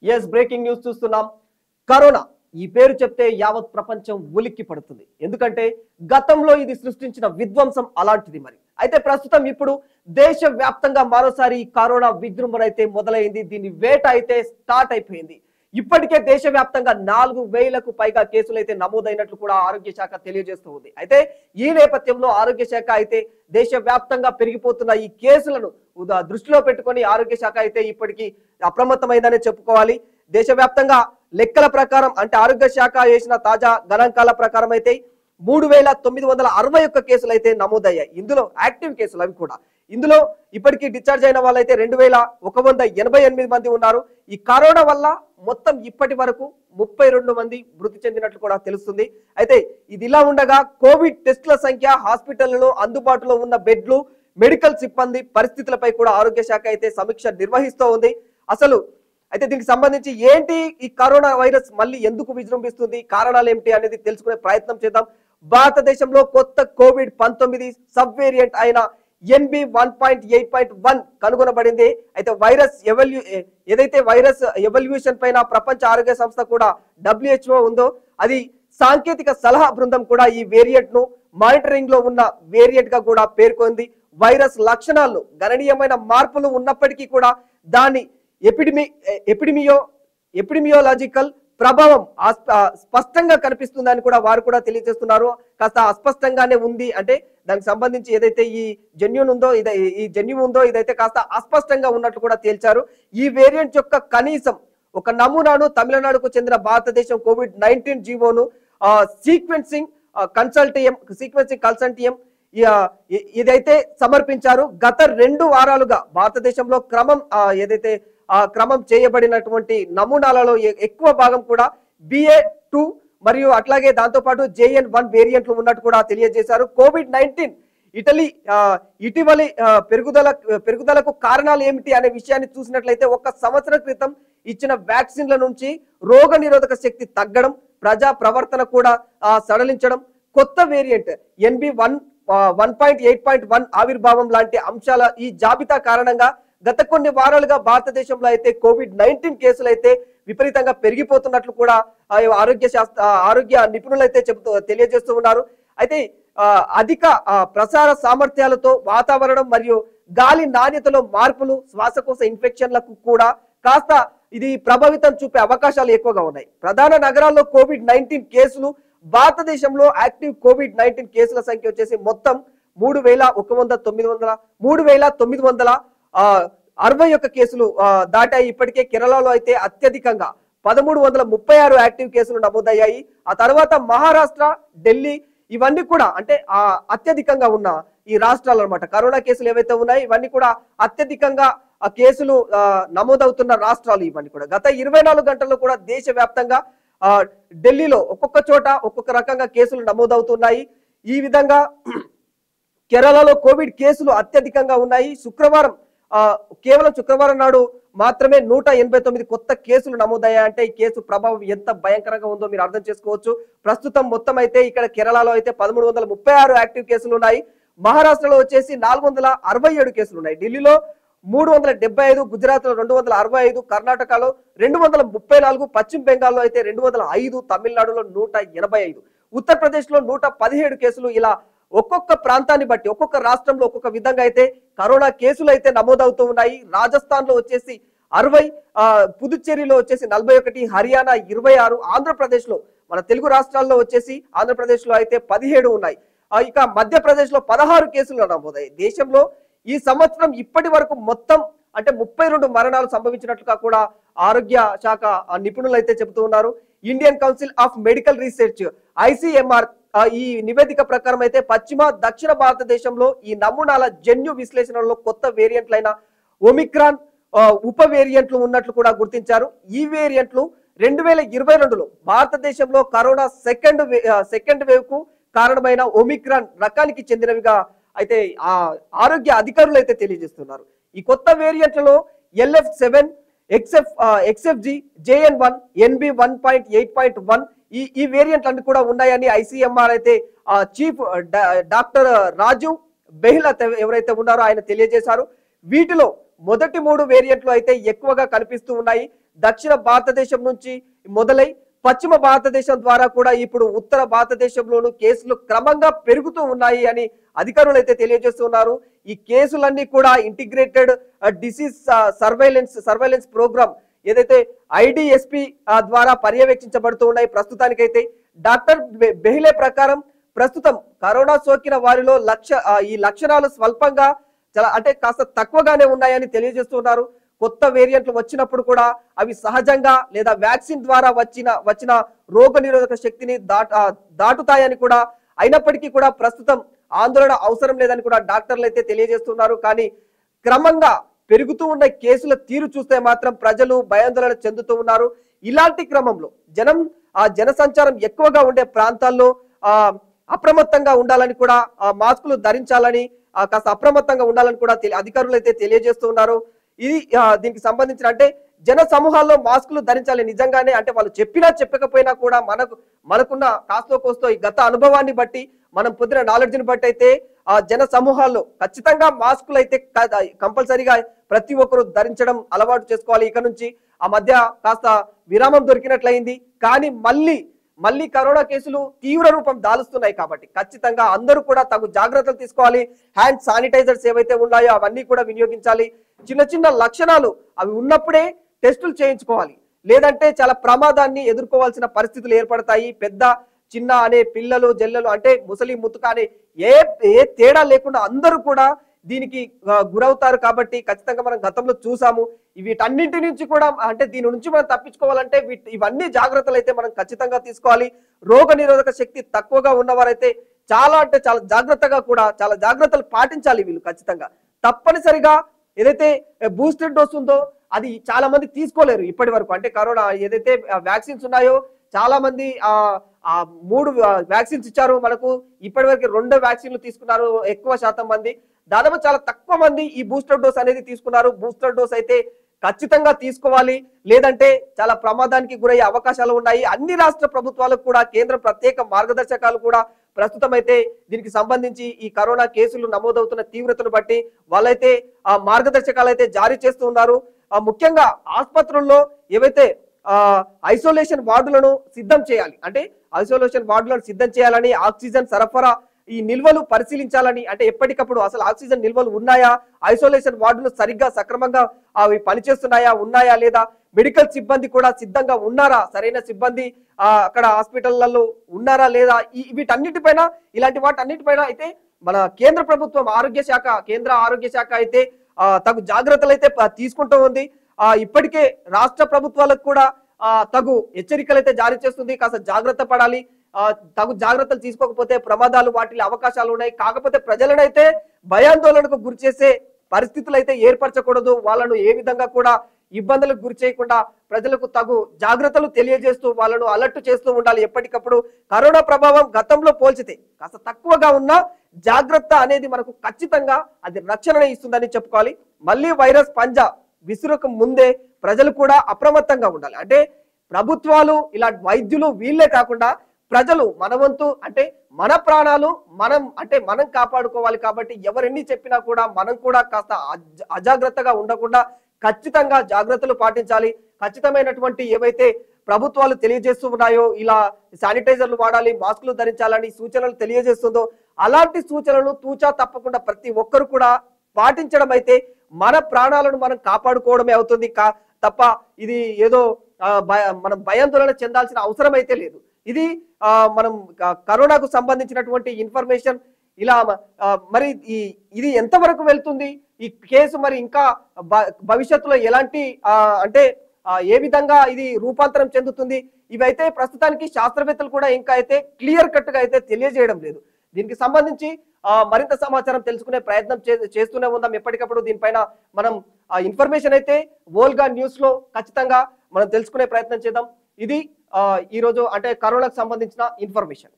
Yes breaking news చూస్తున్నాం. Corona ఈ పేరు చెప్తే యావత్ ప్రపంచం ఉలిక్కి పడుతుంది. ఎందుకంటే గతంలో ఇది సృష్టించిన విధ్వంసం అలాంటిది. మరి అయితే ప్రస్తుతం ఇప్పుడు దేశవ్యాప్తంగా మరోసారి ఈ కరోనా విజృంభణ అయితే మొదలైంది. దీని వేట అయితే స్టార్ట్ అయిపోయింది. ఇప్పటికే దేశవ్యాప్తంగా 4,000కు పైగా కేసులు అయితే నమోదైనట్లు కూడా ఆరోగ్య శాఖ తెలియజేస్తూ ఉంది. అయితే ఈ నేపథ్యంలో ఆరోగ్య శాఖ అయితే దేశవ్యాప్తంగా పెరిగిపోతున్న ఈ కేసులను దృష్టిలో పెట్టుకొని ఆరోగ్య శాఖ అయితే ఇప్పటికీ అప్రమత్తమైందనే చెప్పుకోవాలి. దేశవ్యాప్తంగా లెక్కల ప్రకారం అంటే ఆరోగ్య శాఖ చేసిన తాజా గణాంకాల ప్రకారం అయితే 3,961 కేసులు అయితే నమోదయ్యాయి. ఇందులో యాక్టివ్ కేసులు అవి కూడా. ఇందులో ఇప్పటికీ డిశ్చార్జ్ అయిన వాళ్ళైతే 2,188 మంది ఉన్నారు. ఈ కరోనా వల్ల మొత్తం ఇప్పటి వరకు 32 మంది మృతి చెందినట్లు కూడా తెలుస్తుంది. అయితే ఇది ఇలా ఉండగా కోవిడ్ టెస్టుల సంఖ్య, హాస్పిటళ్లలో అందుబాటులో ఉన్న బెడ్లు, మెడికల్ సిబ్బంది పరిస్థితులపై కూడా ఆరోగ్య శాఖ అయితే సమీక్ష నిర్వహిస్తూ ఉంది. అసలు అయితే దీనికి సంబంధించి ఏంటి ఈ కరోనా వైరస్ మళ్ళీ ఎందుకు విజృంభిస్తుంది, కారణాలు ఏమిటి అనేది తెలుసుకునే ప్రయత్నం చేద్దాం. భారతదేశంలో కొత్త కోవిడ్-19 సబ్ వేరియంట్ అయిన NB1.8.1 కనుగొనబడింది. అయితే ఏదైతే వైరస్ ఎవల్యూషన్ పైన ప్రపంచ ఆరోగ్య సంస్థ కూడా WHO ఉందో అది సాంకేతిక సలహా బృందం కూడా ఈ వేరియంట్ ను మానిటరింగ్ లో ఉన్న వేరియంట్ గా కూడా పేర్కొంది. వైరస్ లక్షణాల్లో గణనీయమైన మార్పులు ఉన్నప్పటికీ కూడా దాని ఎపిడిమియోలాజికల్ ప్రభావం స్పష్టంగా కనిపిస్తుందని కూడా వారు కూడా తెలియజేస్తున్నారు. కాస్త అస్పష్టంగానే ఉంది అంటే దానికి సంబంధించి ఏదైతే ఈ జన్యున్ ఉందో ఇదైతే కాస్త అస్పష్టంగా ఉన్నట్లు కూడా తేల్చారు. ఈ వేరియంట్ యొక్క కనీసం ఒక నమూనాను తమిళనాడుకు చెందిన భారతదేశం కోవిడ్-19 జీవోను సీక్వెన్సింగ్ కన్సల్టియం ఇదైతే సమర్పించారు. గత 2 వారాలుగా భారతదేశంలో క్రమం చేయబడినటువంటి నమూనాలలో ఎక్కువ భాగం కూడా BA.2 మరియు అట్లాగే దాంతో పాటు JN.1 వేరియంట్లు ఉన్నట్టు కూడా తెలియజేశారు. కోవిడ్-19 ఇటీవలి పెరుగుదలకు కారణాలు ఏమిటి అనే విషయాన్ని చూసినట్లయితే 1 సంవత్సరం క్రితం ఇచ్చిన వ్యాక్సిన్ల నుంచి రోగ నిరోధక శక్తి తగ్గడం, ప్రజా ప్రవర్తన కూడా సడలించడం, కొత్త వేరియంట్ NB1.8.1 ఆవిర్భావం లాంటి అంశాల ఈ జాబితా కారణంగా గత కొన్ని వారాలుగా భారతదేశంలో అయితే కోవిడ్-19 కేసులు అయితే విపరీతంగా పెరిగిపోతున్నట్లు కూడా ఆరోగ్య నిపుణులు అయితే తెలియజేస్తూ ఉన్నారు. అయితే అధిక ప్రసార సామర్థ్యాలతో వాతావరణం మరియు గాలి నాణ్యతలో మార్పులు శ్వాసకోశ ఇన్ఫెక్షన్లకు కూడా కాస్త ఇది ప్రభావితం చూపే అవకాశాలు ఎక్కువగా ఉన్నాయి. ప్రధాన నగరాల్లో కోవిడ్-19 కేసులు భారతదేశంలో యాక్టివ్ కోవిడ్-19 కేసుల సంఖ్య వచ్చేసి మొత్తం 3,961 కేసులు దాటాయి. ఇప్పటికే కేరళలో అయితే అత్యధికంగా 1,336 యాక్టివ్ కేసులు నమోదయ్యాయి. ఆ తర్వాత మహారాష్ట్ర, ఢిల్లీ ఇవన్నీ కూడా అంటే అత్యధికంగా ఉన్న ఈ రాష్ట్రాలు అన్నమాట. కరోనా కేసులు ఏవైతే ఉన్నాయో ఇవన్నీ కూడా అత్యధికంగా కేసులు నమోదవుతున్న రాష్ట్రాలు ఇవన్నీ కూడా. గత 24 గంటల్లో కూడా దేశవ్యాప్తంగా ఢిల్లీలో ఒక్కొక్క చోట ఒక్కొక్క రకంగా కేసులు నమోదవుతున్నాయి. ఈ విధంగా కేరళలో కోవిడ్ కేసులు అత్యధికంగా ఉన్నాయి. కేవలం శుక్రవారం నాడు మాత్రమే 189 కొత్త కేసులు నమోదయ్యాయంటే ఈ కేసు ప్రభావం ఎంత భయంకరంగా ఉందో మీరు అర్థం చేసుకోవచ్చు. ప్రస్తుతం మొత్తం అయితే ఇక్కడ కేరళలో అయితే 1,336 యాక్టివ్ కేసులు ఉన్నాయి. మహారాష్ట్రలో వచ్చేసి 467 కేసులు ఉన్నాయి. ఢిల్లీలో 375, గుజరాత్ లో 265, కర్ణాటకలో 234, పశ్చిమ బెంగాల్లో అయితే 205, తమిళనాడులో 185, ఉత్తరప్రదేశ్ లో 117 కేసులు. ఇలా ఒక్కొక్క ప్రాంతాన్ని బట్టి ఒక్కొక్క రాష్ట్రంలో ఒక్కొక్క విధంగా అయితే కరోనా కేసులు అయితే నమోదవుతూ ఉన్నాయి. రాజస్థాన్ లో వచ్చేసి 60, పుదుచ్చేరిలో వచ్చేసి 41, హర్యానా 26, ఆంధ్రప్రదేశ్ లో మన తెలుగు రాష్ట్రాల్లో వచ్చేసి ఆంధ్రప్రదేశ్ లో అయితే 17 ఉన్నాయి. ఇక మధ్యప్రదేశ్ లో 16 కేసులు నమోదయ్యాయి. దేశంలో ఈ సంవత్సరం ఇప్పటి వరకు మొత్తం అంటే 32 మరణాలు సంభవించినట్లుగా కూడా ఆరోగ్య శాఖ నిపుణులు అయితే చెబుతూ ఉన్నారు. Indian council of medical research ICMR ఈ నివేదిక ప్రకారం అయితే పశ్చిమ, దక్షిణ భారతదేశంలో ఈ నమూనాల జన్యు విశ్లేషణలో కొత్త వేరియంట్లైన ఒమిక్రాన్ ఉప వేరియంట్లు ఉన్నట్లు కూడా గుర్తించారు. ఈ వేరియంట్లు 2022లో భారతదేశంలో కరోనా సెకండ్ వేవ్ కు కారణమైన ఒమిక్రాన్ రకానికి చెందినవిగా అయితే ఆరోగ్య అధికారులు అయితే తెలియజేస్తున్నారు. ఈ కొత్త వేరియంట్లలో LF7, XFG, JN1, NB1.8.1 ఈ వేరియంట్లు కూడా ఉన్నాయని ICMR అయితే చీఫ్ డాక్టర్ రాజీవ్ బెహ్లా ఎవరైతే ఉన్నారో ఆయన తెలియజేశారు. వీటిలో మొదటి 3 వేరియంట్లు అయితే ఎక్కువగా కనిపిస్తూ ఉన్నాయి. దక్షిణ భారతదేశం నుంచి మొదలై పశ్చిమ భారతదేశం ద్వారా కూడా ఇప్పుడు ఉత్తర భారతదేశంలోనూ కేసులు క్రమంగా పెరుగుతూ ఉన్నాయి అని అధికారులు అయితే తెలియజేస్తున్నారు. ఈ కేసులన్నీ కూడా ఇంటిగ్రేటెడ్ డిసీజ్ సర్వైలెన్స్ ప్రోగ్రామ్ ఏదైతే IDSP ద్వారా పర్యవేక్షించబడుతూ ఉన్నాయి. ప్రస్తుతానికైతే డాక్టర్ బెహ్లే ప్రకారం ప్రస్తుతం కరోనా సోకిన వారిలో ఈ లక్షణాలు స్వల్పంగా అంటే కాస్త తక్కువగానే ఉన్నాయని తెలియజేస్తున్నారు. కొత్త వేరియంట్లు వచ్చినప్పుడు కూడా అవి సహజంగా లేదా వ్యాక్సిన్ ద్వారా వచ్చిన రోగ నిరోధక శక్తిని దాటుతాయని కూడా, అయినప్పటికీ కూడా ప్రస్తుతం ఆందోళన అవసరం లేదని కూడా డాక్టర్లు అయితే తెలియజేస్తున్నారు. కానీ క్రమంగా పెరుగుతూ ఉన్న కేసుల తీరు చూస్తే మాత్రం ప్రజలు భయాందోళన చెందుతూ ఉన్నారు. ఇలాంటి క్రమంలో జనసంచారం ఎక్కువగా ఉండే ప్రాంతాల్లో అప్రమత్తంగా ఉండాలని కూడా, మాస్కులు ధరించాలని, కాస్త అప్రమత్తంగా ఉండాలని కూడా అధికారులు అయితే తెలియజేస్తూ ఉన్నారు. ఇది దీనికి సంబంధించిన అంటే జన సమూహాల్లో మాస్కులు ధరించాలి. నిజంగానే అంటే వాళ్ళు చెప్పినా చెప్పకపోయినా కూడా మనకున్న కాస్తో కోస్తో ఈ గత అనుభవాన్ని బట్టి, మనం పొందిన నాలెడ్జ్ని బట్టి అయితే జన సమూహాల్లో ఖచ్చితంగా మాస్కులు అయితే కంపల్సరీగా ప్రతి ఒక్కరు ధరించడం అలవాటు చేసుకోవాలి. ఇక నుంచి ఆ మధ్య కాస్త విరామం దొరికినట్లయింది, కానీ మళ్ళీ కరోనా కేసులు తీవ్ర రూపం దాలుస్తున్నాయి. కాబట్టి ఖచ్చితంగా అందరూ కూడా తగు జాగ్రత్తలు తీసుకోవాలి. హ్యాండ్ శానిటైజర్స్ ఏవైతే ఉన్నాయో అవన్నీ కూడా వినియోగించాలి. చిన్న లక్షణాలు అవి ఉన్నప్పుడే టెస్టులు చేయించుకోవాలి, లేదంటే చాలా ప్రమాదాన్ని ఎదుర్కోవాల్సిన పరిస్థితులు ఏర్పడతాయి. పెద్ద చిన్న అనే పిల్లలు జల్లలు అంటే ముసలి ముతుక అనే ఏ తేడా లేకుండా అందరూ కూడా దీనికి గురవుతారు. కాబట్టి ఖచ్చితంగా మనం గతంలో చూసాము. వీటన్నింటి నుంచి కూడా అంటే దీని నుంచి మనం తప్పించుకోవాలంటే ఇవన్నీ జాగ్రత్తలు అయితే మనం ఖచ్చితంగా తీసుకోవాలి. రోగ నిరోధక శక్తి తక్కువగా ఉన్నవారైతే చాలా జాగ్రత్తగా కూడా చాలా జాగ్రత్తలు పాటించాలి. వీళ్ళు ఖచ్చితంగా తప్పనిసరిగా ఏదైతే బూస్టర్ డోస్ ఉందో అది చాలా మంది తీసుకోలేరు ఇప్పటి వరకు. అంటే కరోనా ఏదైతే వ్యాక్సిన్స్ ఉన్నాయో చాలా మంది 3 వ్యాక్సిన్స్ ఇచ్చారు మనకు, ఇప్పటి వరకు 2 వ్యాక్సిన్లు తీసుకున్నారు ఎక్కువ శాతం మంది. దాదాపు చాలా తక్కువ మంది ఈ బూస్టర్ డోస్ అనేది తీసుకున్నారు. బూస్టర్ డోస్ అయితే ఖచ్చితంగా తీసుకోవాలి, లేదంటే చాలా ప్రమాదానికి గురయ్యే అవకాశాలు ఉన్నాయి. అన్ని రాష్ట్ర ప్రభుత్వాలకు కూడా కేంద్ర ప్రత్యేక మార్గదర్శకాలు కూడా ప్రస్తుతం అయితే దీనికి సంబంధించి ఈ కరోనా కేసులు నమోదవుతున్న తీవ్రతను బట్టి వాళ్ళైతే ఆ మార్గదర్శకాలు అయితే జారీ చేస్తూ ఉన్నారు. ముఖ్యంగా ఆసుపత్రుల్లో ఏవైతే ఐసోలేషన్ వార్డులను సిద్ధం చేయాలి, అంటే ఐసోలేషన్ వార్డులను సిద్ధం చేయాలని, ఆక్సిజన్ సరఫరా ఈ నిల్వలు పరిశీలించాలని, అంటే ఎప్పటికప్పుడు అసలు ఆక్సిజన్ నిల్వలు ఉన్నాయా, ఐసోలేషన్ వార్డులు సరిగ్గా సక్రమంగా అవి పనిచేస్తున్నాయా ఉన్నాయా లేదా, మెడికల్ సిబ్బంది కూడా సిద్ధంగా ఉన్నారా, సరైన సిబ్బంది అక్కడ హాస్పిటళ్లలో ఉన్నారా లేదా, వీటన్నిటిపైన ఇలాంటి వాటన్నిటిపైన అయితే మన కేంద్ర ప్రభుత్వం కేంద్ర ఆరోగ్య శాఖ అయితే తగు జాగ్రత్తలు అయితే తీసుకుంటూ ఉంది. ఇప్పటికే రాష్ట్ర ప్రభుత్వాలకు కూడా తగు హెచ్చరికలు అయితే జారీ చేస్తుంది. కాస్త జాగ్రత్త పడాలి, తగు జాగ్రత్తలు తీసుకోకపోతే ప్రమాదాలు వాటిలో అవకాశాలు ఉన్నాయి. కాకపోతే ప్రజలనైతే భయాందోళనకు గురి చేసే పరిస్థితులు అయితే ఏర్పరచకూడదు. వాళ్ళను ఏ విధంగా కూడా ఇబ్బందులకు గురి చేయకుండా ప్రజలకు తగు జాగ్రత్తలు తెలియజేస్తూ వాళ్ళను అలర్ట్ చేస్తూ ఉండాలి. ఎప్పటికప్పుడు కరోనా ప్రభావం గతంలో పోల్చితే కాస్త తక్కువగా ఉన్న జాగ్రత్త అనేది మనకు ఖచ్చితంగా అది రక్షణ ఇస్తుందని చెప్పుకోవాలి. మళ్ళీ వైరస్ పంజా విసురుకు ముందే ప్రజలు కూడా అప్రమత్తంగా ఉండాలి. అంటే ప్రభుత్వాలు ఇలా వైద్యులు వీళ్ళే కాకుండా ప్రజలు మన వంతు అంటే మన ప్రాణాలు మనం కాపాడుకోవాలి. కాబట్టి ఎవరెన్ని చెప్పినా కూడా మనం కూడా కాస్త అజాగ్రత్తగా ఉండకుండా ఖచ్చితంగా జాగ్రత్తలు పాటించాలి. ఖచ్చితమైనటువంటి ఏవైతే ప్రభుత్వాలు తెలియజేస్తూ ఉన్నాయో ఇలా శానిటైజర్లు వాడాలి, మాస్కులు ధరించాలని సూచనలు తెలియజేస్తుందో అలాంటి సూచనలు తూచా తప్పకుండా ప్రతి ఒక్కరు కూడా పాటించడం అయితే మన ప్రాణాలను మనం కాపాడుకోవడమే అవుతుంది తప్ప ఇది ఏదో మనం భయాందోళన చెందాల్సిన అవసరం అయితే లేదు. ఇది మనం కరోనాకు సంబంధించినటువంటి ఇన్ఫర్మేషన్. ఇలా మరి ఇది ఎంతవరకు వెళ్తుంది ఈ కేసు, మరి ఇంకా భవిష్యత్తులో ఎలాంటి అంటే ఏ విధంగా ఇది రూపాంతరం చెందుతుంది, ఇవైతే ప్రస్తుతానికి శాస్త్రవేత్తలు కూడా ఇంకా అయితే క్లియర్ కట్ గా అయితే తెలియజేయడం లేదు. దీనికి సంబంధించి మరింత సమాచారం తెలుసుకునే ప్రయత్నం చేస్తూనే ఉందాం. ఎప్పటికప్పుడు దీనిపైన మనం ఇన్ఫర్మేషన్ అయితే వోల్గా న్యూస్ లో ఖచ్చితంగా మనం తెలుసుకునే ప్రయత్నం చేద్దాం. ఇది ఈ రోజు అంటే కరోనాకు సంబంధించిన ఇన్ఫర్మేషన్.